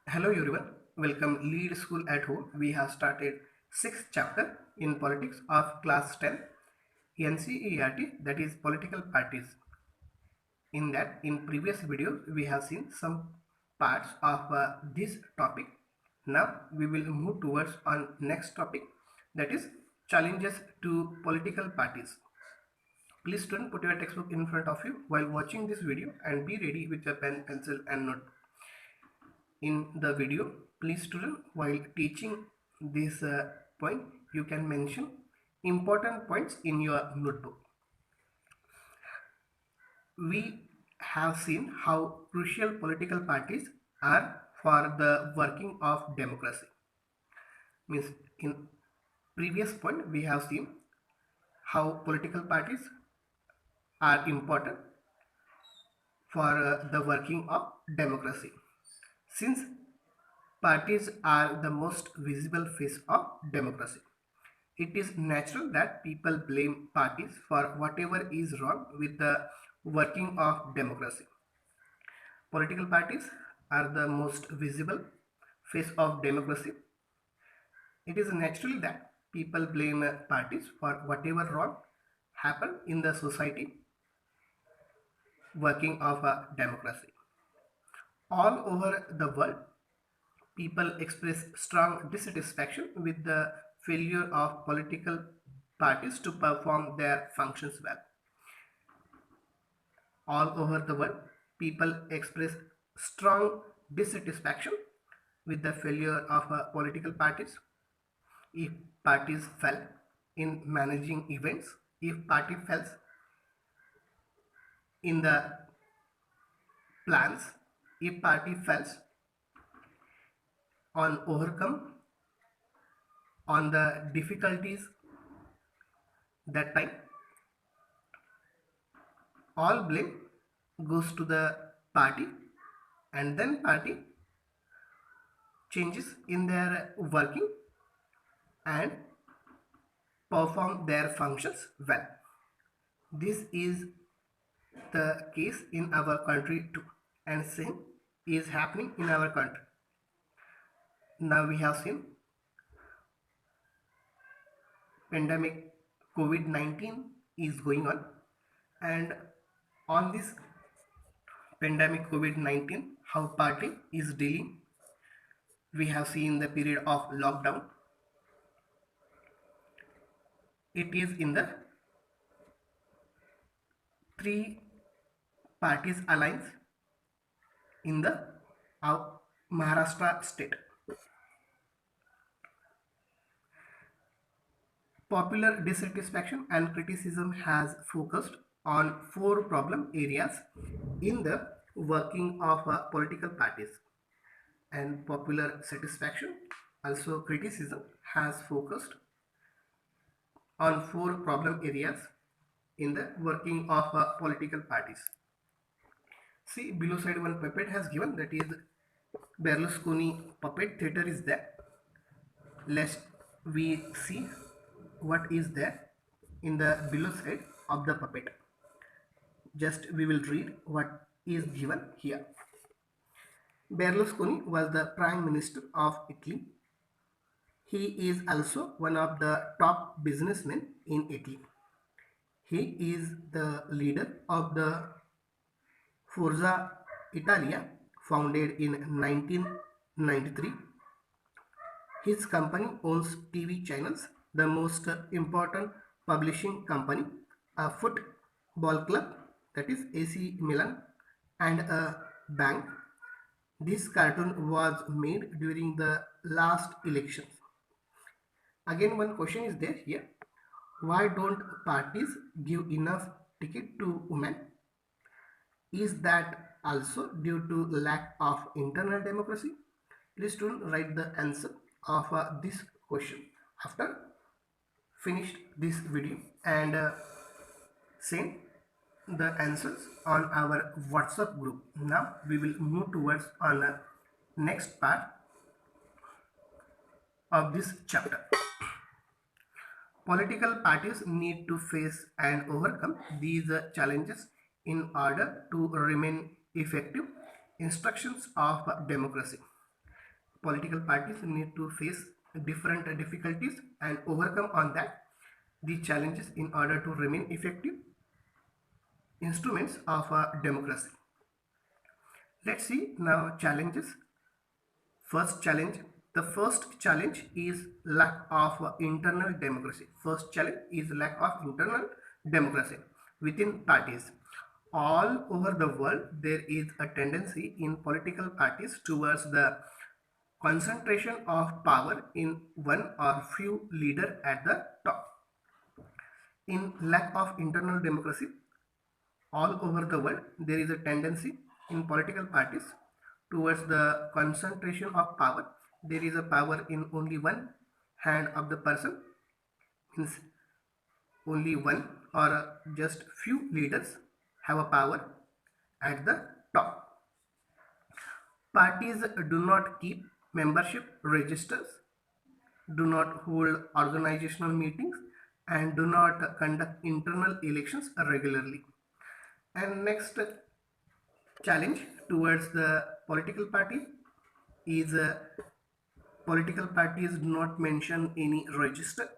Hello everyone, welcome Lead School at Home. We have started sixth chapter in politics of class 10 NCERT, that is political parties. In that, in previous videos, we have seen some parts of this topic. Now we will move towards on next topic, that is challenges to political parties. Please student put your textbook in front of you while watching this video and be ready with your pen, pencil and note. In the video, please student, while teaching this point, you can mention important points in your notebook. We have seen how crucial political parties are for the working of democracy. Means in previous point we have seen how political parties are important for the working of democracy. Since parties are the most visible face of democracy, it is natural that people blame parties for whatever is wrong with the working of democracy. Political parties are the most visible face of democracy. It is natural that people blame parties for whatever wrong happened in the society working of a democracy. All over the world, people express strong dissatisfaction with the failure of political parties to perform their functions well. All over the world, people express strong dissatisfaction with the failure of political parties. If parties fail in managing events, if party fails in the plans, if party fails on overcome on the difficulties, that time all blame goes to the party, and then party changes in their working and perform their functions well. This is the case in our country too, and same is happening in our country. Now we have seen pandemic COVID-19 is going on, and on this pandemic COVID-19, how party is dealing. We have seen the period of lockdown. It is in the three parties alliance in the Maharashtra state. Popular dissatisfaction and criticism has focused on four problem areas in the working of political parties. And popular satisfaction, also criticism, has focused on four problem areas in the working of political parties. See, below side one puppet has given, that is Berlusconi puppet theater is there. Let's we see what is there in the below side of the puppet. Just we will read what is given here. Berlusconi was the Prime Minister of Italy. He is also one of the top businessmen in Italy. He is the leader of the Forza Italia, founded in 1993. His company owns TV channels, the most important publishing company, a football club, that is AC Milan, and a bank. This cartoon was made during the last elections. Again, one question is there here. Why don't parties give enough ticket to women? Is that also due to lack of internal democracy? Please student write the answer of this question after finished this video, and send the answers on our WhatsApp group. Now we will move towards on the next part of this chapter. Political parties need to face and overcome these challenges in order to remain effective instructions of democracy. political parties need to face different difficulties and overcome on that the challenges in order to remain effective instruments of a democracy. Let's see now challenges. First challenge. The first challenge is lack of internal democracy. First challenge is lack of internal democracy within parties. All over the world, there is a tendency in political parties towards the concentration of power in one or few leader at the top. In lack of internal democracy, all over the world, there is a tendency in political parties towards the concentration of power. There is a power in only one hand of the person, means only one or just few leaders have a power at the top. Parties do not keep membership registers, do not hold organizational meetings, and do not conduct internal elections regularly. And next challenge towards the political party is political parties do not mention any register,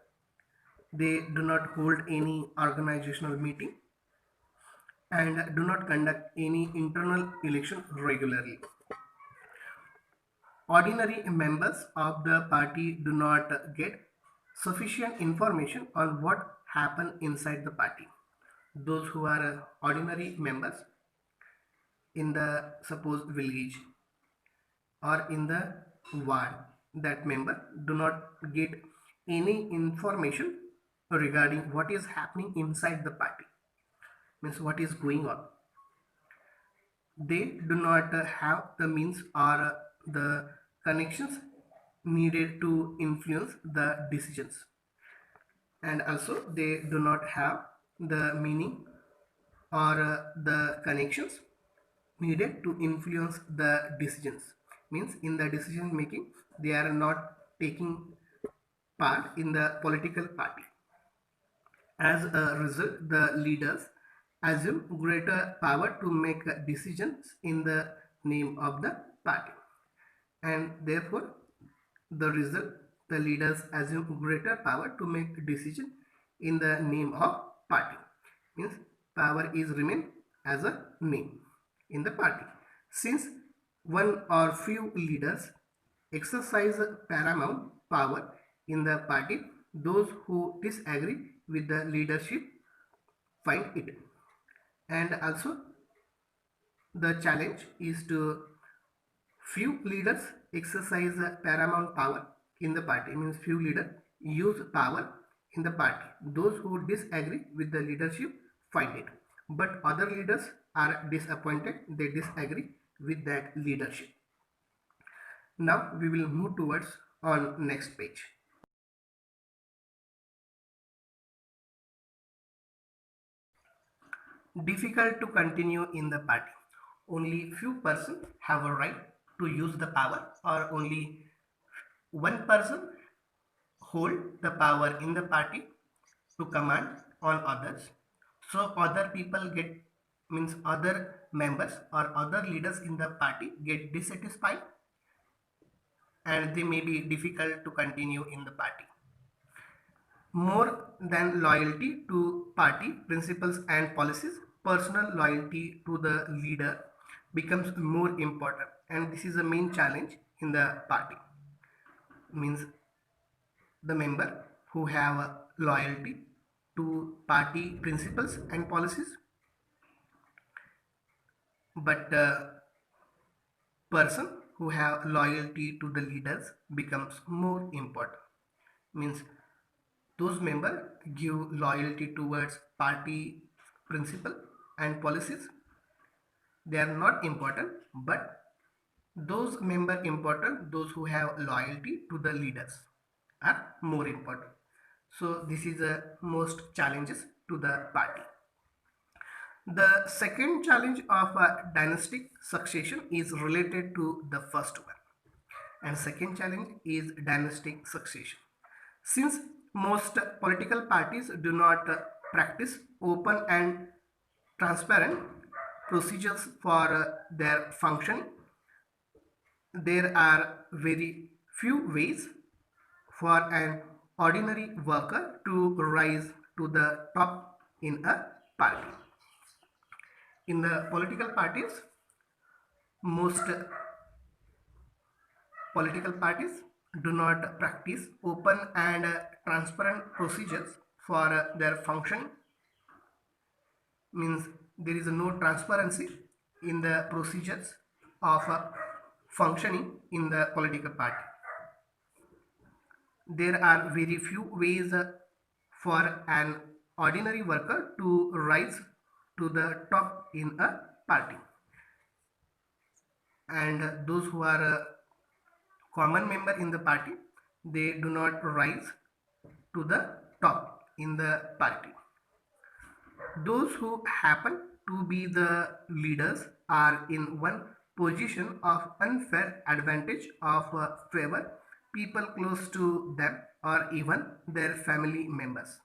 they do not hold any organizational meeting, and do not conduct any internal election regularly. Ordinary members of the party do not get sufficient information on what happened inside the party. Those who are ordinary members in the suppose village or in the ward, that member do not get any information regarding what is happening inside the party, means what is going on. They do not have the means or the connections needed to influence the decisions, and also they do not have the meaning or the connections needed to influence the decisions, means in the decision making they are not taking part in the political party. As a result, the leaders assume greater power to make decisions in the name of the party, and therefore the result, the leaders assume greater power to make decision in the name of party, means power is remain as a name in the party. Since one or few leaders exercise paramount power in the party, those who disagree with the leadership find it. And also the challenge is to few leaders exercise paramount power in the party, means few leaders use power in the party. Those who disagree with the leadership find it, but other leaders are disappointed, they disagree with that leadership. Now we will move towards on next page. Difficult to continue in the party. Only few persons have a right to use the power, or only one person hold the power in the party to command on others. So other people get, means other members or other leaders in the party get dissatisfied, and they may be difficult to continue in the party. More than loyalty to party principles and policies, personal loyalty to the leader becomes more important, and this is the main challenge in the party. Means the member who have a loyalty to party principles and policies, but person who have loyalty to the leaders becomes more important. Means those members give loyalty towards party principle and policies, they are not important, but those member important, those who have loyalty to the leaders are more important. So this is the most challenges to the party. The second challenge of dynastic succession is related to the first one, and second challenge is dynastic succession. Since most political parties do not practice open and transparent procedures for their function, there are very few ways for an ordinary worker to rise to the top in a party. In the political parties, most political parties do not practice open and transparent procedures for their function, means there is no transparency in the procedures of functioning in the political party. There are very few ways for an ordinary worker to rise to the top in a party, and those who are a common member in the party, they do not rise to the top in the party. Those who happen to be the leaders are in one position of unfair advantage of favor people close to them or even their family members.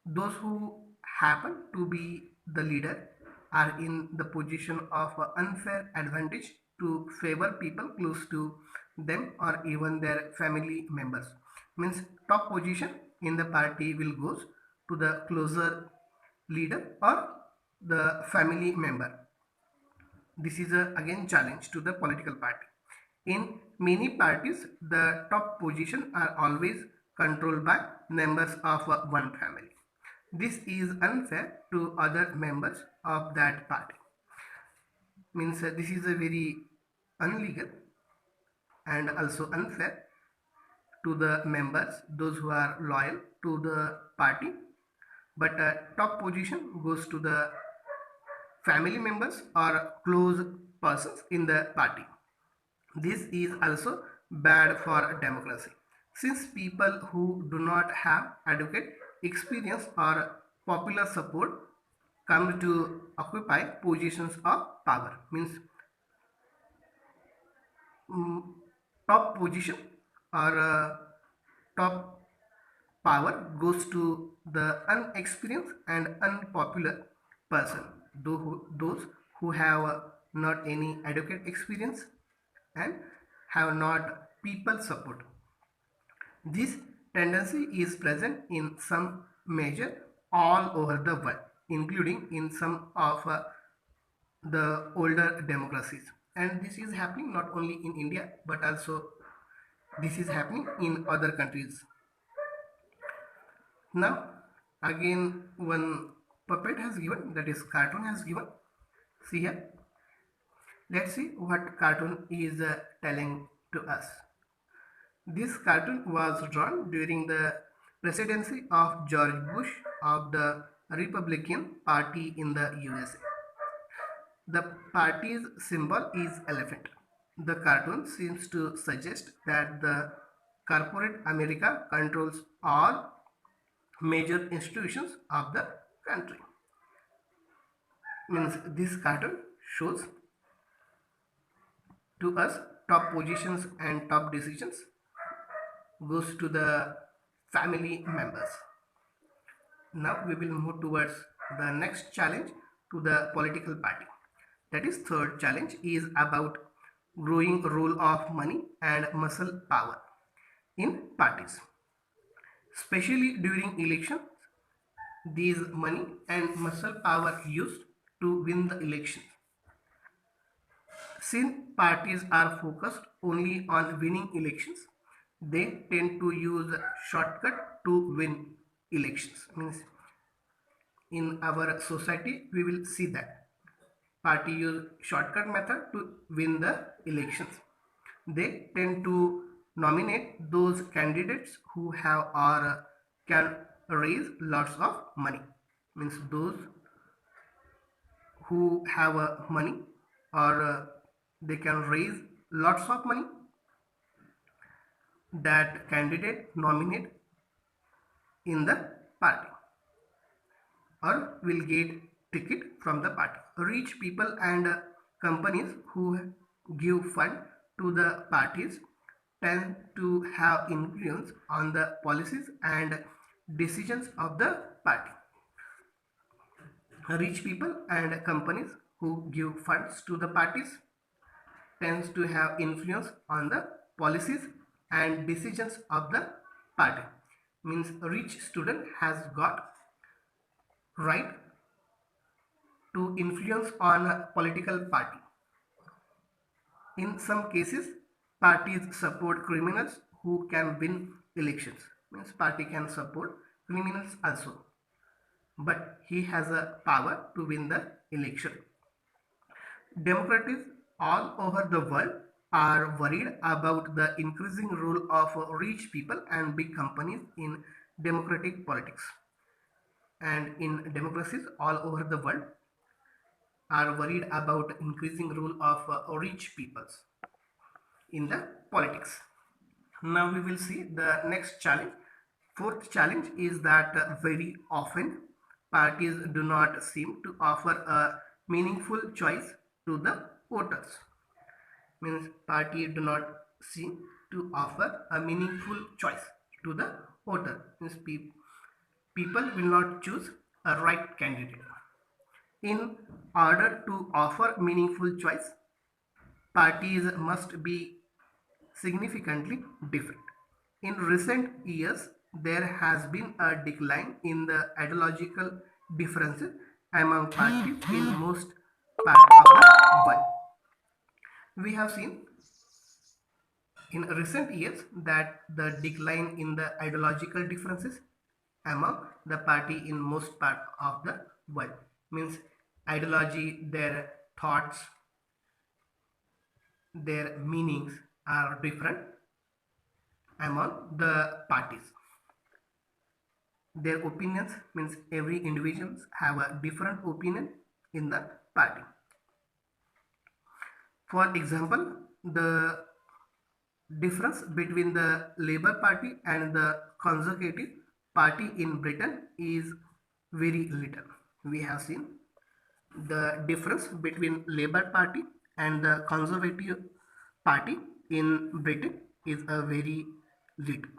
Those who happen to be the leader are in the position of unfair advantage to favor people close to them or even their family members. Means top position in the party will goes to the closer leader or the family member. This is a again challenge to the political party. In many parties, the top position are always controlled by members of one family. This is unfair to other members of that party. Means this is a very illegal and also unfair to the members, those who are loyal to the party. But top position goes to the family members or close persons in the party. This is also bad for democracy, since people who do not have adequate experience or popular support come to occupy positions of power. Means mm, top position or top power goes to the unexperienced and unpopular person, those who have not any adequate experience and have not people support. This tendency is present in some measure all over the world, including in some of the older democracies. And this is happening not only in India but also this is happening in other countries. Now, again, one puppet has given, that is, cartoon has given. See here. Let's see what cartoon is telling to us. This cartoon was drawn during the presidency of George Bush of the Republican Party in the USA. The party's symbol is elephant. The cartoon seems to suggest that the corporate America controls all major institutions of the country. Means this cartoon shows to us top positions and top decisions goes to the family members. Now we will move towards the next challenge to the political party. That is third challenge is about growing role of money and muscle power in parties. Especially during elections, these money and muscle power used to win the elections. Since parties are focused only on winning elections, they tend to use shortcut to win elections. Means in our society, we will see that party use shortcut method to win the elections. They tend to nominate those candidates who have or can raise lots of money. Means those who have money or they can raise lots of money, that candidate nominate in the party or will get ticket from the party. Rich people and companies who give fund to the parties tend to have influence on the policies and decisions of the party. Rich people and companies who give funds to the parties tends to have influence on the policies and decisions of the party. Means a rich student has got right to influence on a political party. In some cases, parties support criminals who can win elections. Means party can support criminals also, but he has a power to win the election. Democrats all over the world are worried about the increasing role of rich people and big companies in democratic politics. And in democracies all over the world are worried about increasing role of rich peoples in the politics. Now we will see the next challenge. Fourth challenge is that very often parties do not seem to offer a meaningful choice to the voters. Means party do not seem to offer a meaningful choice to the voter. Means people will not choose a right candidate. In order to offer meaningful choice, parties must be significantly different. In recent years, there has been a decline in the ideological differences among parties in most parts of the world. We have seen in recent years that the decline in the ideological differences among the party in most part of the world. Means ideology, their thoughts, their meanings are different among the parties. Their opinions, means every individuals have a different opinion in the party. For example, the difference between the Labour Party and the Conservative Party in Britain is very little. We have seen the difference between Labour Party and the Conservative Party in Britain is a very little.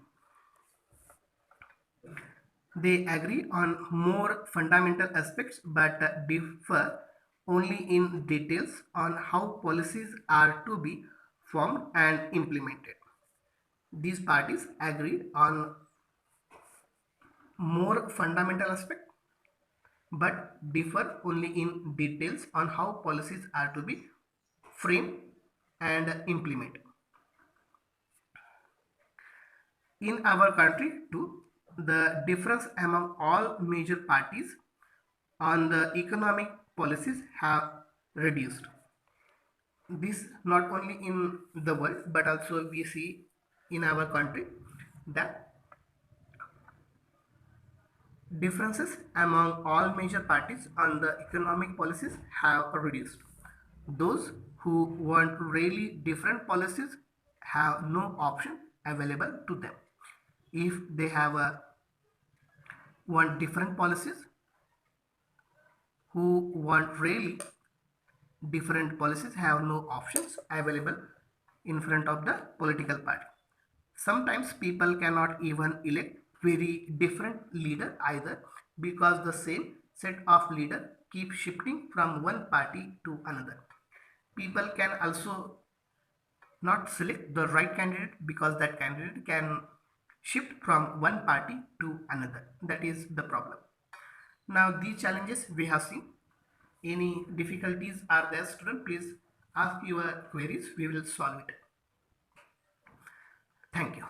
They agree on more fundamental aspects but differ only in details on how policies are to be formed and implemented. These parties agree on more fundamental aspects but differ only in details on how policies are to be framed and implemented. In our country too, the difference among all major parties on the economic policies have reduced. This not only in the world but also we see in our country that differences among all major parties on the economic policies have reduced. Those who want really different policies have no option available to them. If they have want different policies, who want really different policies have no options available in front of the political party. Sometimes people cannot even elect very different leader either because the same set of leader keep shifting from one party to another. People can also not select the right candidate because that candidate can shift from one party to another. That is the problem. Now these challenges we have seen. Any difficulties are there, student? Please ask your queries. We will solve it. Thank you.